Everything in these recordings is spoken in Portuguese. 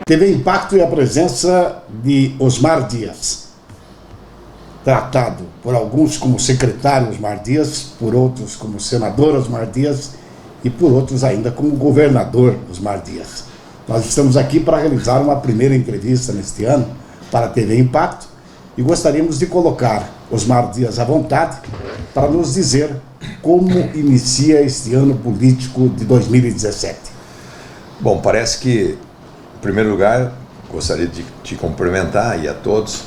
Teve impacto e a presença de Osmar Dias, tratado por alguns como secretário Osmar Dias, por outros como senador Osmar Dias e por outros ainda como governador Osmar Dias. Nós estamos aqui para realizar uma primeira entrevista neste ano para a TV Impacto e gostaríamos de colocar Osmar Dias à vontade para nos dizer como inicia este ano político de 2017. Bom, parece que, em primeiro lugar, gostaria de te cumprimentar e a todos.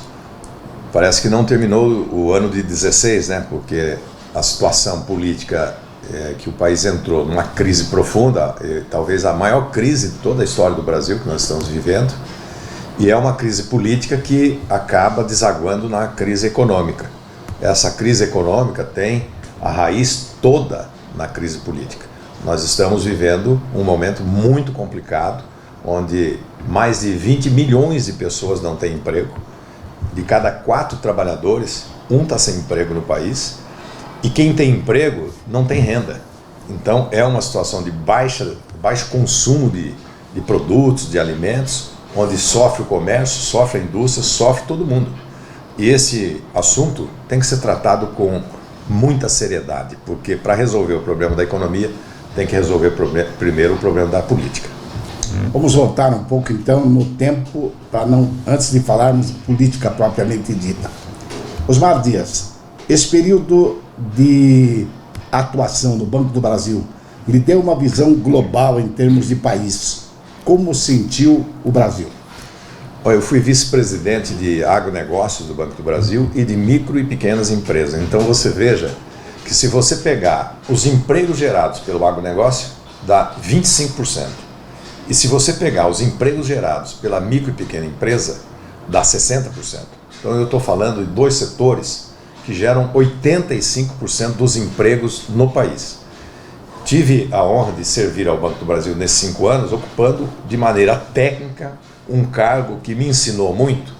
Parece que não terminou o ano de 16, né? Porque a situação política que o país entrou numa crise profunda, talvez a maior crise de toda a história do Brasil que nós estamos vivendo, e é uma crise política que acaba desaguando na crise econômica. Essa crise econômica tem a raiz toda na crise política. Nós estamos vivendo um momento muito complicado, onde mais de 20 milhões de pessoas não têm emprego. De cada 4 trabalhadores, um está sem emprego no país, e quem tem emprego não tem renda. Então é uma situação de baixo consumo de produtos, de alimentos, onde sofre o comércio, sofre a indústria, sofre todo mundo. E esse assunto tem que ser tratado com muita seriedade, porque para resolver o problema da economia, tem que resolver primeiro o problema da política. Vamos voltar um pouco então no tempo, antes de falarmos de política propriamente dita. Osmar Dias, esse período de atuação no Banco do Brasil lhe deu uma visão global em termos de país. Como sentiu o Brasil? Eu fui vice-presidente de agronegócios do Banco do Brasil e de micro e pequenas empresas. Então você veja que se você pegar os empregos gerados pelo agronegócio, dá 25%. E se você pegar os empregos gerados pela micro e pequena empresa, dá 60%. Então eu estou falando de 2 setores que geram 85% dos empregos no país. Tive a honra de servir ao Banco do Brasil nesses 5 anos, ocupando de maneira técnica um cargo que me ensinou muito,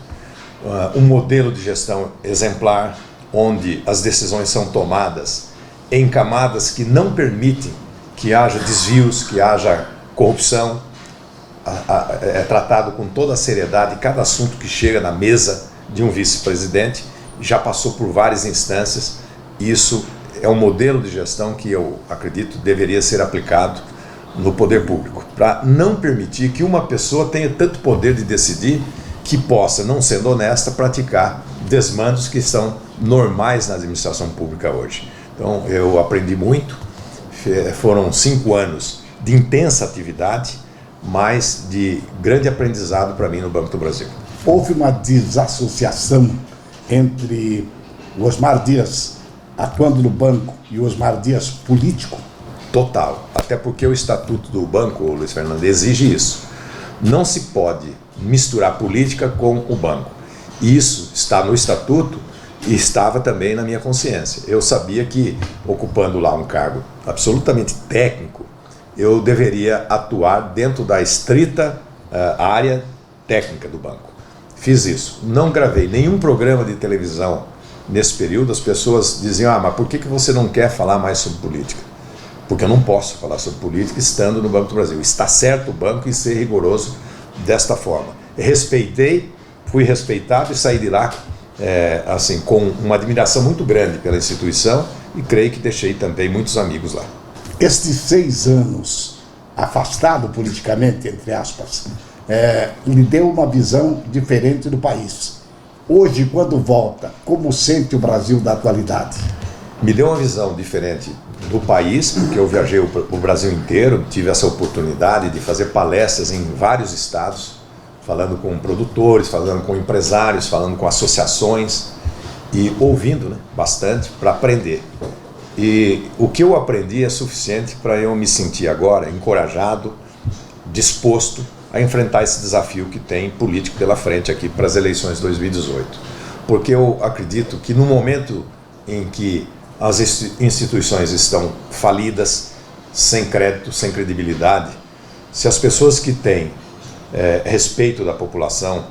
um modelo de gestão exemplar, onde as decisões são tomadas em camadas que não permitem que haja desvios, que haja corrupção. É tratado com toda a seriedade cada assunto que chega na mesa de um vice-presidente, já passou por várias instâncias. Isso é um modelo de gestão que eu acredito deveria ser aplicado no poder público, para não permitir que uma pessoa tenha tanto poder de decidir que possa, não sendo honesta, praticar desmandos que são normais na administração pública hoje. Então eu aprendi muito, foram 5 anos de intensa atividade, mas de grande aprendizado para mim no Banco do Brasil. Houve uma desassociação entre o Osmar Dias atuando no banco e o Osmar Dias político? Total, até porque o estatuto do banco, Luiz Fernando, exige isso. Não se pode misturar política com o banco. Isso está no estatuto e estava também na minha consciência. Eu sabia que, ocupando lá um cargo absolutamente técnico, eu deveria atuar dentro da estrita área técnica do banco. Fiz isso. Não gravei nenhum programa de televisão nesse período. As pessoas diziam, mas por que você não quer falar mais sobre política? Porque eu não posso falar sobre política estando no Banco do Brasil. Está certo o banco em ser rigoroso desta forma. Respeitei, fui respeitado e saí de lá assim, com uma admiração muito grande pela instituição e creio que deixei também muitos amigos lá. Estes 6 anos afastado politicamente, entre aspas, lhe deu uma visão diferente do país. Hoje, quando volta, como sente o Brasil da atualidade? Me deu uma visão diferente do país, porque eu viajei o Brasil inteiro, tive essa oportunidade de fazer palestras em vários estados, falando com produtores, falando com empresários, falando com associações e ouvindo, bastante para aprender. E o que eu aprendi é suficiente para eu me sentir agora encorajado, disposto a enfrentar esse desafio que tem político pela frente aqui para as eleições de 2018. Porque eu acredito que no momento em que as instituições estão falidas, sem crédito, sem credibilidade, se as pessoas que têm respeito da população,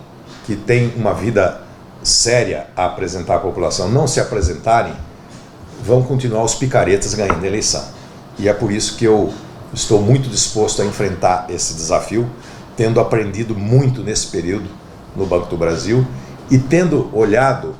que têm uma vida séria a apresentar à população, não se apresentarem, vão continuar os picaretas ganhando a eleição. E é por isso que eu estou muito disposto a enfrentar esse desafio, tendo aprendido muito nesse período no Banco do Brasil e tendo olhado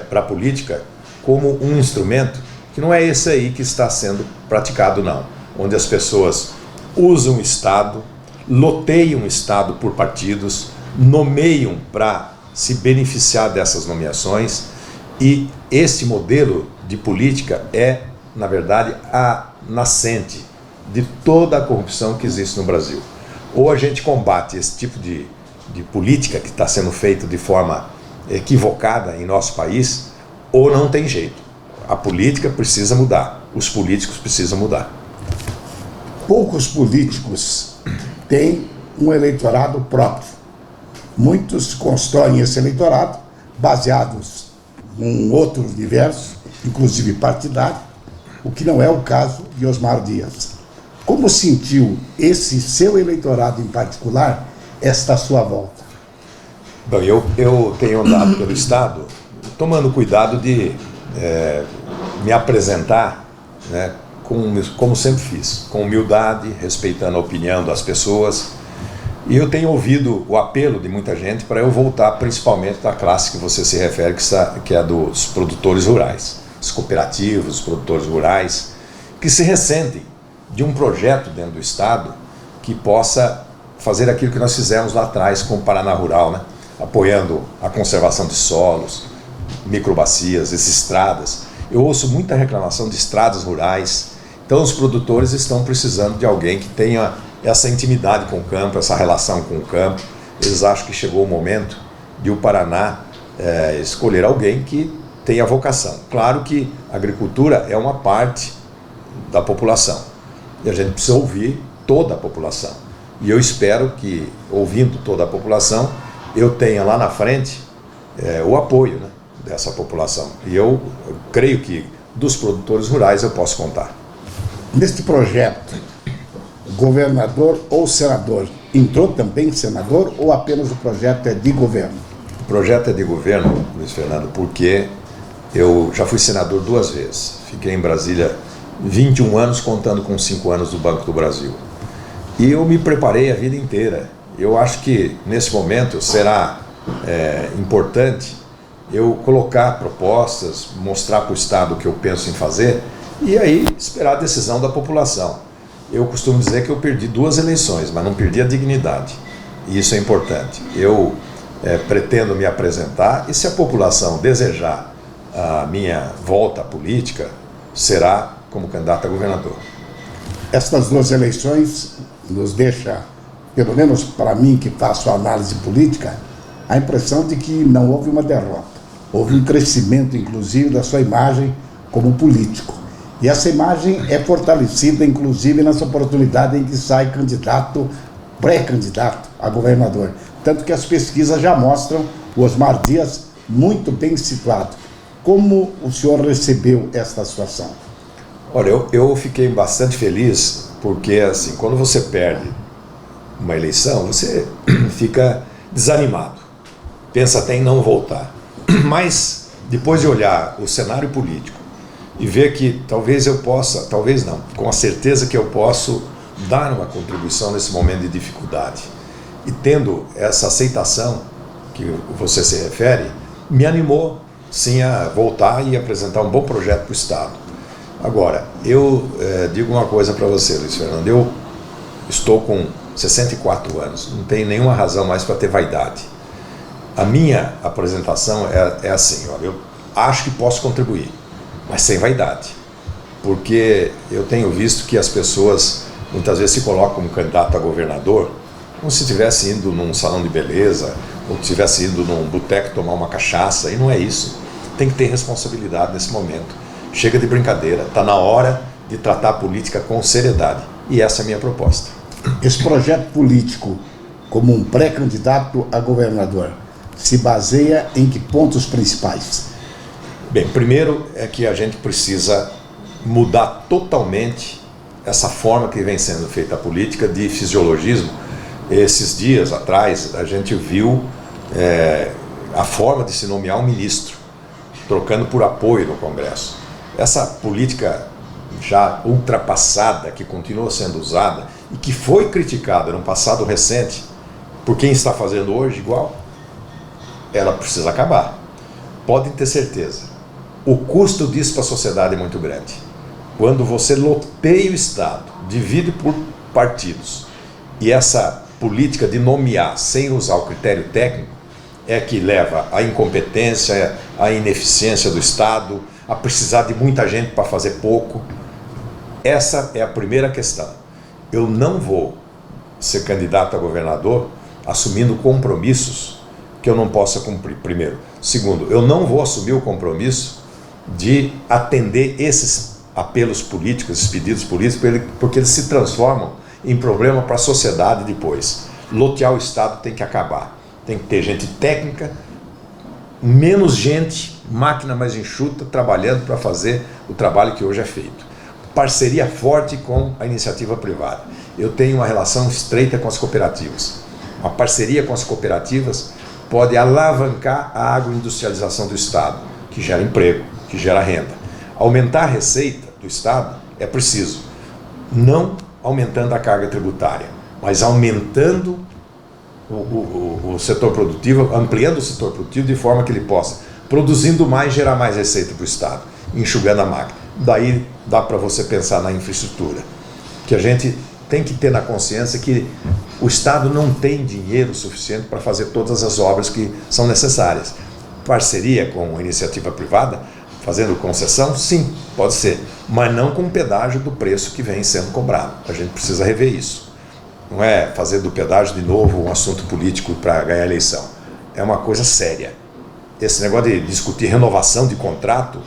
para a política como um instrumento que não é esse aí que está sendo praticado, não, onde as pessoas usam o Estado, loteiam o Estado por partidos, nomeiam para se beneficiar dessas nomeações, e esse modelo de política é, na verdade, a nascente de toda a corrupção que existe no Brasil. Ou a gente combate esse tipo de política que está sendo feita de forma equivocada em nosso país, ou não tem jeito. A política precisa mudar, os políticos precisam mudar. Poucos políticos têm um eleitorado próprio. Muitos constroem esse eleitorado baseados num outro universo, inclusive partidário, o que não é o caso de Osmar Dias. Como sentiu esse seu eleitorado em particular, esta sua volta? Bom, eu tenho andado pelo Estado tomando cuidado de me apresentar, né, como sempre fiz, com humildade, respeitando a opinião das pessoas. E eu tenho ouvido o apelo de muita gente para eu voltar principalmente da classe que você se refere, que é dos produtores rurais, os cooperativos, os produtores rurais, que se ressentem de um projeto dentro do Estado que possa fazer aquilo que nós fizemos lá atrás com o Paraná Rural, né? Apoiando a conservação de solos, microbacias, as estradas. Eu ouço muita reclamação de estradas rurais, então os produtores estão precisando de alguém que tenha essa intimidade com o campo, essa relação com o campo. Eles acham que chegou o momento de o Paraná escolher alguém que tenha vocação. Claro que a agricultura é uma parte da população e a gente precisa ouvir toda a população. E eu espero que, ouvindo toda a população, eu tenha lá na frente o apoio, né, dessa população. E eu creio que dos produtores rurais eu posso contar. Neste projeto, governador ou senador, entrou também senador ou apenas o projeto é de governo? O projeto é de governo, Luiz Fernando, porque eu já fui senador 2 vezes. Fiquei em Brasília 21 anos, contando com 5 anos do Banco do Brasil. E eu me preparei a vida inteira. Eu acho que nesse momento será importante eu colocar propostas, mostrar para o Estado o que eu penso em fazer e aí esperar a decisão da população. Eu costumo dizer que eu perdi 2 eleições, mas não perdi a dignidade. E isso é importante. Eu pretendo me apresentar e se a população desejar a minha volta à política, será como candidato a governador. Estas 2 eleições nos deixa, pelo menos para mim que faço a análise política, a impressão de que não houve uma derrota. Houve um crescimento, inclusive, da sua imagem como político. E essa imagem é fortalecida, inclusive, nessa oportunidade em que sai pré-candidato a governador. Tanto que as pesquisas já mostram o Osmar Dias muito bem situado. Como o senhor recebeu esta situação? Olha, eu fiquei bastante feliz, porque assim, quando você perde uma eleição, você fica desanimado, pensa até em não voltar. Mas depois de olhar o cenário político e ver que talvez eu possa, talvez não, com a certeza que eu posso dar uma contribuição nesse momento de dificuldade, e tendo essa aceitação que você se refere, me animou sim a voltar e apresentar um bom projeto para o Estado. Agora, eu digo uma coisa para você, Luiz Fernando, eu estou com 64 anos, não tenho nenhuma razão mais para ter vaidade. A minha apresentação é assim, olha, eu acho que posso contribuir, mas sem vaidade, porque eu tenho visto que as pessoas muitas vezes se colocam como candidato a governador como se estivesse indo num salão de beleza, ou estivesse indo num boteco tomar uma cachaça, e não é isso. Tem que ter responsabilidade nesse momento. Chega de brincadeira, está na hora de tratar a política com seriedade, e essa é a minha proposta. Esse projeto político, como um pré-candidato a governador, se baseia em que pontos principais? Bem, primeiro é que a gente precisa mudar totalmente essa forma que vem sendo feita a política de fisiologismo. Esses dias atrás a gente viu a forma de se nomear um ministro, trocando por apoio no Congresso. Essa política já ultrapassada, que continua sendo usada e que foi criticada no passado recente por quem está fazendo hoje igual, ela precisa acabar. Podem ter certeza. O custo disso para a sociedade é muito grande. Quando você loteia o Estado, divide por partidos, e essa política de nomear sem usar o critério técnico é que leva à incompetência, à ineficiência do Estado, a precisar de muita gente para fazer pouco. Essa é a primeira questão. Eu não vou ser candidato a governador assumindo compromissos que eu não possa cumprir, primeiro. Segundo, eu não vou assumir o compromisso de atender esses apelos políticos, esses pedidos políticos, porque eles se transformam em problema para a sociedade depois. Lotear o Estado tem que acabar. Tem que ter gente técnica, menos gente, máquina mais enxuta, trabalhando para fazer o trabalho que hoje é feito. Parceria forte com a iniciativa privada. Eu tenho uma relação estreita com as cooperativas. A parceria com as cooperativas pode alavancar a agroindustrialização do Estado, que gera emprego, que gera renda. Aumentar a receita do Estado é preciso, não aumentando a carga tributária, mas aumentando o setor produtivo, ampliando o setor produtivo de forma que ele possa, produzindo mais, gerar mais receita para o Estado, enxugando a máquina. Daí dá para você pensar na infraestrutura, que a gente tem que ter na consciência que o Estado não tem dinheiro suficiente para fazer todas as obras que são necessárias. Parceria com a iniciativa privada, fazendo concessão, sim, pode ser, mas não com pedágio do preço que vem sendo cobrado. A gente precisa rever isso. Não é fazer do pedágio de novo um assunto político para ganhar a eleição. É uma coisa séria. Esse negócio de discutir renovação de contrato,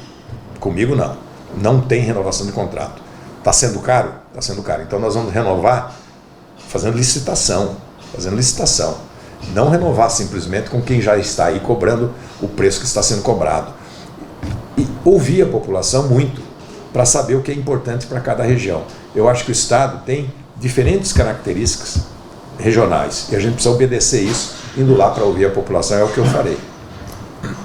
comigo não. Não tem renovação de contrato. Está sendo caro? Está sendo caro. Então nós vamos renovar fazendo licitação. Não renovar simplesmente com quem já está aí cobrando o preço que está sendo cobrado. E ouvir a população muito para saber o que é importante para cada região. Eu acho que o Estado tem diferentes características regionais e a gente precisa obedecer isso, indo lá para ouvir a população, é o que eu farei.